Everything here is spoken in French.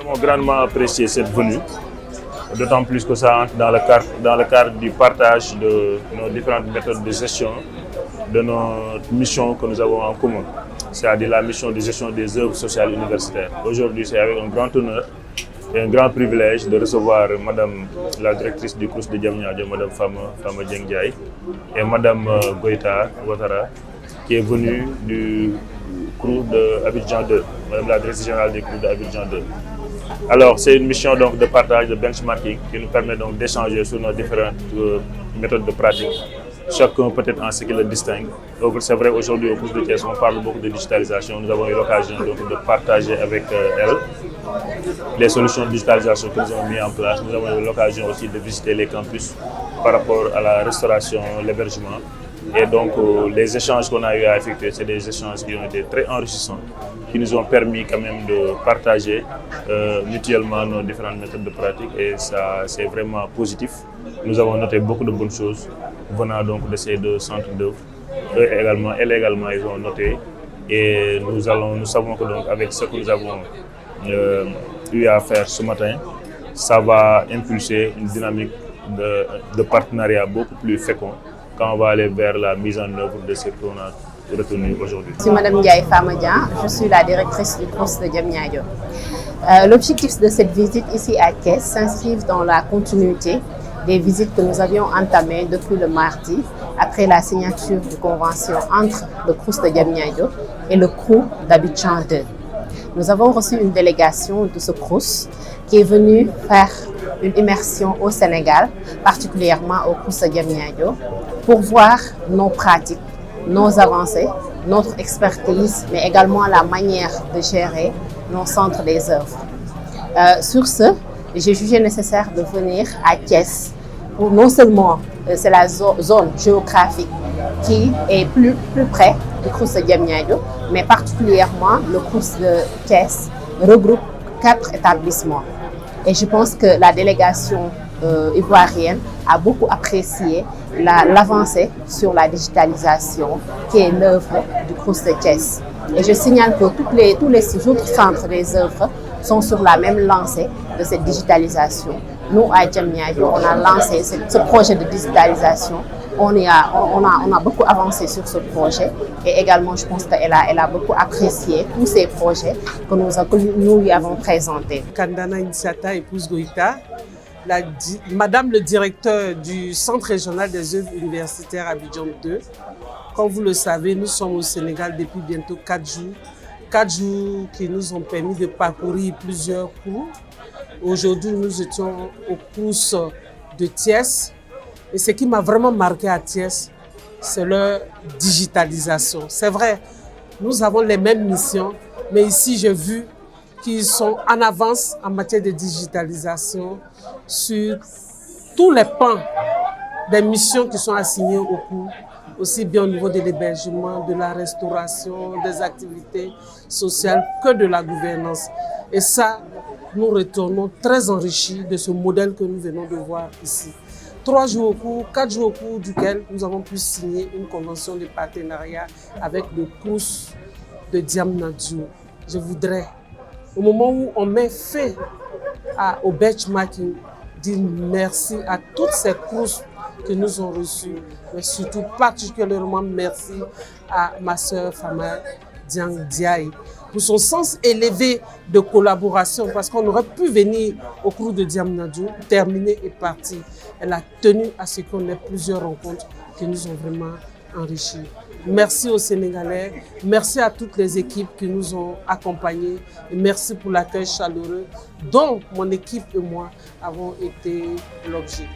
avons grandement apprécié cette venue, d'autant plus que ça entre dans le cadre du partage de nos différentes méthodes de gestion, de notre mission que nous avons en commun, c'est-à-dire la mission de gestion des œuvres sociales universitaires. Aujourd'hui, c'est avec un grand honneur et un grand privilège de recevoir Madame la directrice du CROUS de Diamniadio, Madame Fama Dieng-Ndiaye, et Madame Goïta Ouattara, qui est venue du CROUS d'Abidjan 2, Madame la directrice générale du CROUS d'Abidjan 2. Alors, c'est une mission donc, de partage, de benchmarking, qui nous permet donc d'échanger sur nos différentes méthodes de pratique, chacun peut-être en ce qui le distingue. Donc, c'est vrai, aujourd'hui au CROUS de Thiès, on parle beaucoup de digitalisation. Nous avons eu l'occasion de partager avec elle les solutions de digitalisation que nous avons mis en place. Nous avons eu l'occasion aussi de visiter les campus par rapport à la restauration, l'hébergement. Et donc, les échanges qu'on a eu à effectuer, c'est des échanges qui ont été très enrichissants, qui nous ont permis quand même de partager mutuellement nos différentes méthodes de pratique. Et ça, c'est vraiment positif. Nous avons noté beaucoup de bonnes choses venant donc de ces deux centres d'œuvre. Elles également, ils ont noté. Et nous savons que donc, avec ce que nous avons eu à faire ce matin, ça va impulser une dynamique de partenariat beaucoup plus fécond quand on va aller vers la mise en œuvre de ce qu'on a retenu aujourd'hui. Je suis Madame Ndiaye Fama Dieng, je suis la directrice du CROUS de Diamniadio. L'objectif de cette visite ici à Thiès s'inscrit dans la continuité des visites que nous avions entamées depuis le mardi, après la signature de convention entre le CROUS de Diamniadio et le CROUS d'Abidjan 2. Nous avons reçu une délégation de ce CROUS qui est venue faire une immersion au Sénégal, particulièrement au CROUS de Diamniadio, pour voir nos pratiques, nos avancées, notre expertise, mais également la manière de gérer nos centres des œuvres. Sur ce, j'ai jugé nécessaire de venir à Thiès pour non seulement c'est la zone géographique qui est plus près du CROUS de Diamniadio, mais particulièrement le CROUS de Thiès regroupe 4 établissements. Et je pense que la délégation ivoirienne a beaucoup apprécié l'avancée sur la digitalisation qui est l'œuvre du CROUS de Thiès. Et je signale que tous les autres centres des œuvres sont sur la même lancée de cette digitalisation. Nous, à Diamniadio, on a lancé ce projet de digitalisation. On a beaucoup avancé sur ce projet et également, je pense qu'elle a beaucoup apprécié tous ces projets que nous lui avons présentés. Kandana Insiata, épouse Goïta, Madame le directeur du Centre régional des œuvres universitaires Abidjan 2. Comme vous le savez, nous sommes au Sénégal depuis bientôt 4 jours. 4 jours qui nous ont permis de parcourir plusieurs cours. Aujourd'hui, nous étions au CROUS de Thiès. Et ce qui m'a vraiment marqué à Thiès, c'est leur digitalisation. C'est vrai, nous avons les mêmes missions, mais ici, j'ai vu qu'ils sont en avance en matière de digitalisation sur tous les pans des missions qui sont assignées au cours, aussi bien au niveau de l'hébergement, de la restauration, des activités sociales que de la gouvernance. Et ça, nous retournons très enrichis de ce modèle que nous venons de voir ici. 3 jours au cours, 4 jours au cours duquel nous avons pu signer une convention de partenariat avec le CROUS de Diamniadio. Je voudrais, au moment où on met fin au benchmarking, dire merci à toutes ces CROUS que nous ont reçus, mais surtout particulièrement merci à ma sœur Fama Dieng-Ndiaye pour son sens élevé de collaboration, parce qu'on aurait pu venir au CROUS de Diamniadio, terminer et partir. Elle a tenu à ce qu'on ait plusieurs rencontres qui nous ont vraiment enrichis. Merci aux Sénégalais, merci à toutes les équipes qui nous ont accompagnés et merci pour l'accueil chaleureux dont mon équipe et moi avons été l'objet.